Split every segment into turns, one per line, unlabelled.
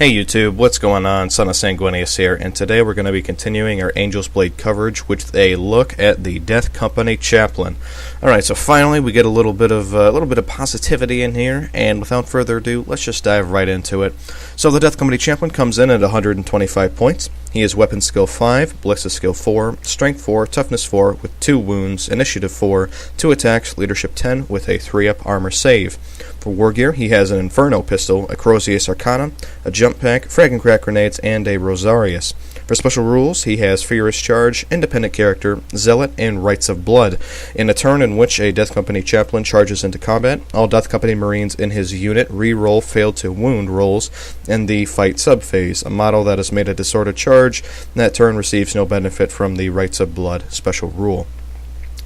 Hey YouTube, what's going on? Son of Sanguinius here, and today we're going to be continuing our Angel's Blade coverage with a look at the Death Company Chaplain. Alright, so finally we get a little bit of positivity in here, and without further ado, let's just dive right into it. So the Death Company Chaplain comes in at 125 points. He is Weapon Skill 5, Ballistic Skill 4, Strength 4, Toughness 4 with 2 wounds, Initiative 4, 2 attacks, Leadership 10 with a 3-up armor save. For War Gear, he has an Inferno Pistol, a Crozius Arcana, a Jump Pack, Frag and Crack Grenades, and a Rosarius. For Special Rules, he has Furious Charge, Independent Character, Zealot, and Rites of Blood. In a turn in which a Death Company Chaplain charges into combat, all Death Company Marines in his unit re-roll failed to wound rolls in the fight subphase. A model that has made a disordered charge in that turn receives no benefit from the Rites of Blood special rule.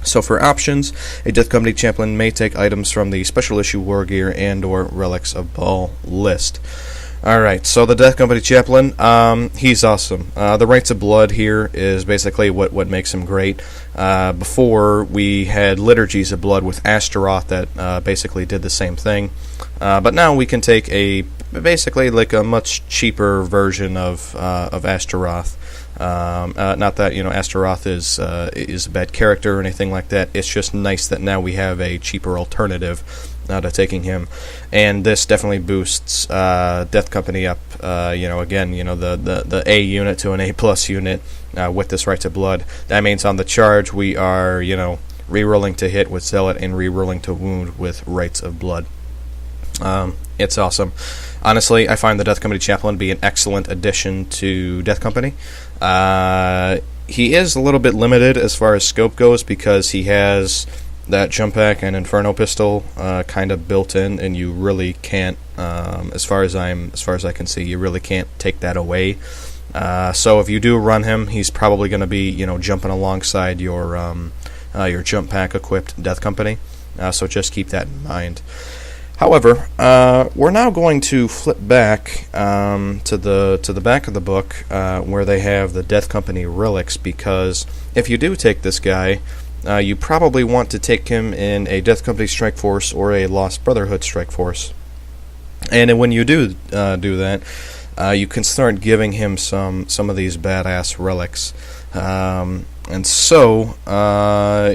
So for options, a Death Company Chaplain may take items from the Special Issue War Gear and or Relics of Baal list. Alright, so the Death Company Chaplain, he's awesome. The Rites of Blood here is basically what makes him great. Before, we had Liturgies of Blood with Astaroth that basically did the same thing. But now we can take basically like a much cheaper version of Astaroth. Not that Astaroth is a bad character or anything like that. It's just nice that now we have a cheaper alternative to taking him, and this definitely boosts Death Company up. The A unit to an A plus unit with this Rites of Blood. That means on the charge we are re-rolling to hit with Zealot and re-rolling to wound with Rites of Blood. It's awesome. Honestly, I find the Death Company Chaplain to be an excellent addition to Death Company. He is a little bit limited as far as scope goes because he has that Jump Pack and Inferno Pistol kind of built in, and you really can't, as far as I can see, you really can't take that away. So if you do run him, he's probably going to be jumping alongside your Jump Pack equipped Death Company. So just keep that in mind. However, we're now going to flip back to the back of the book where they have the Death Company Relics, because if you do take this guy, you probably want to take him in a Death Company Strike Force or a Lost Brotherhood Strike Force. And when you do that, you can start giving him some of these badass relics. And so,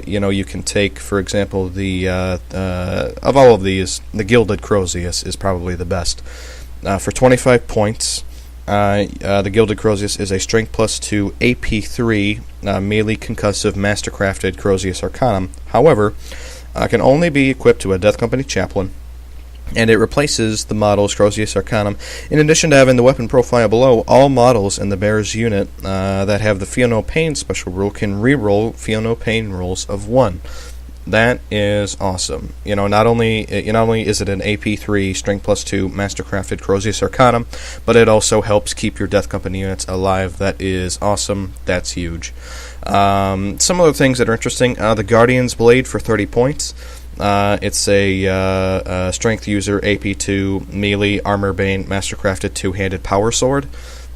you can take, for example, of all of these, the Gilded Crozius is probably the best. For 25 points, the Gilded Crozius is a Strength plus 2 AP3 melee concussive mastercrafted Crozius Arcanum. However, can only be equipped to a Death Company Chaplain, and it replaces the model's Crozius Arcanum. In addition to having the weapon profile below, all models in the bear's unit that have the Feel No Pain special rule can reroll Feel No Pain rolls of 1. That is awesome. Not only is it an AP3 Strength plus 2 Mastercrafted Crozius Arcanum, but it also helps keep your Death Company units alive. That is awesome. That's huge. Some other things that are interesting. The Guardian's Blade for 30 points. It's a Strength User AP2 Melee Armor Bane Mastercrafted 2-handed Power Sword.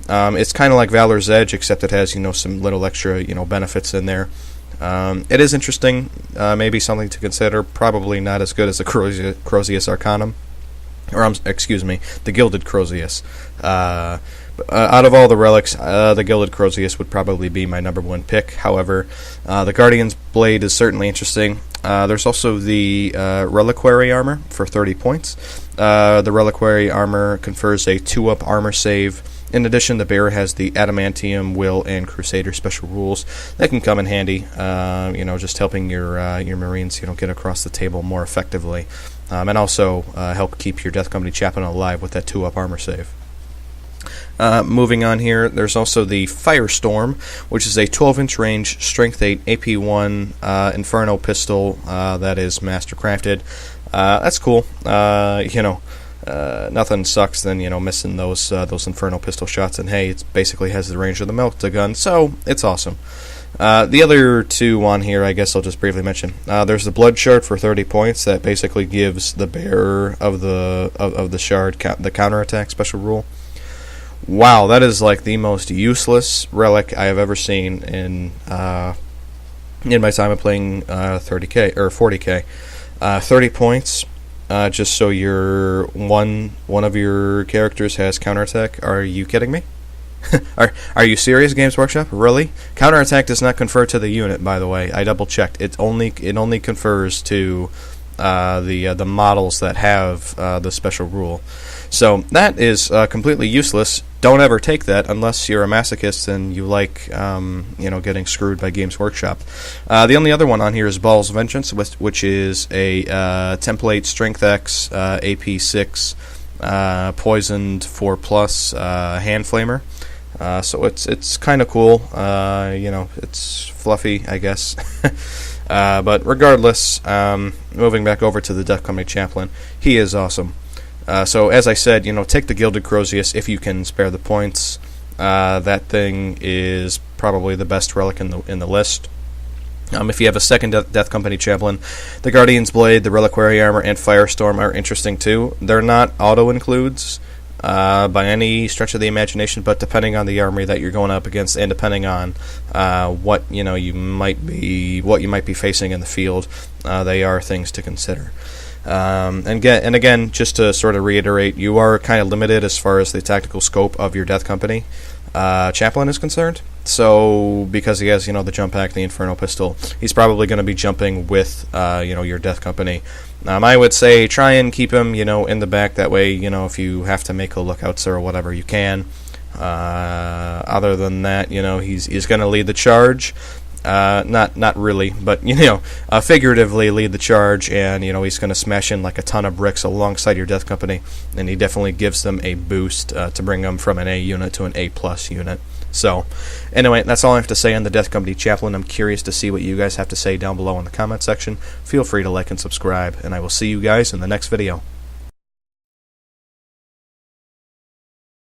It's kind of like Valor's Edge, except it has some little extra benefits in there. It is interesting, maybe something to consider. Probably not as good as the Crozius Arcanum, or the Gilded Crozius. Out of all the relics, the Gilded Crozius would probably be my number one pick. However, the Guardian's Blade is certainly interesting. There's also the Reliquary Armor for 30 points. The Reliquary Armor confers a 2-up armor save. In addition, the bearer has the Adamantium, Will, and Crusader special rules that can come in handy. Just helping your Marines, get across the table more effectively, and also help keep your Death Company Chaplain alive with that 2-up armor save. Moving on here, there's also the Firestorm, which is a 12-inch range, Strength 8, AP1 Inferno Pistol that is mastercrafted. That's cool. Nothing sucks than missing those Inferno Pistol shots, and hey, it basically has the range of the Melta-Gun, so it's awesome. The other two on here, I guess I'll just briefly mention. There's the Blood Shard for 30 points that basically gives the bearer of the shard the counterattack special rule. Wow, that is like the most useless relic I have ever seen in my time of playing 30k or 40k. 30 points. just so your one of your characters has counterattack. Are you kidding me? Are you serious, Games Workshop? Really? Counterattack does not confer to the unit, by the way. I double checked. It only confers to the models that have the special rule. So that is completely useless. Don't ever take that unless you're a masochist and you like getting screwed by Games Workshop. The only other one on here is Ball's Vengeance, which is a template Strength X AP 6 poisoned 4+ hand flamer. So it's kind of cool. It's fluffy, I guess. But regardless, moving back over to the Death Company Chaplain, he is awesome. So as I said, take the Gilded Crozius if you can spare the points. That thing is probably the best relic in the list. If you have a second Death Company Chaplain, the Guardian's Blade, the Reliquary Armor, and Firestorm are interesting too. They're not auto-includes by any stretch of the imagination, but depending on the army that you're going up against, and depending on what you might be facing in the field, they are things to consider. And again, just to sort of reiterate, you are kind of limited as far as the tactical scope of your Death Company Chaplain is concerned. So because he has the jump pack, the Inferno Pistol, he's probably going to be jumping with your Death Company. I would say try and keep him in the back. That way if you have to make a lookouts or whatever, you can. Other than that, he's going to lead the charge. Not really, but figuratively lead the charge, and he's going to smash in like a ton of bricks alongside your Death Company, and he definitely gives them a boost to bring them from an A unit to an A+ unit. So, anyway, that's all I have to say on the Death Company Chaplain. I'm curious to see what you guys have to say down below in the comment section. Feel free to like and subscribe, and I will see you guys in the next video.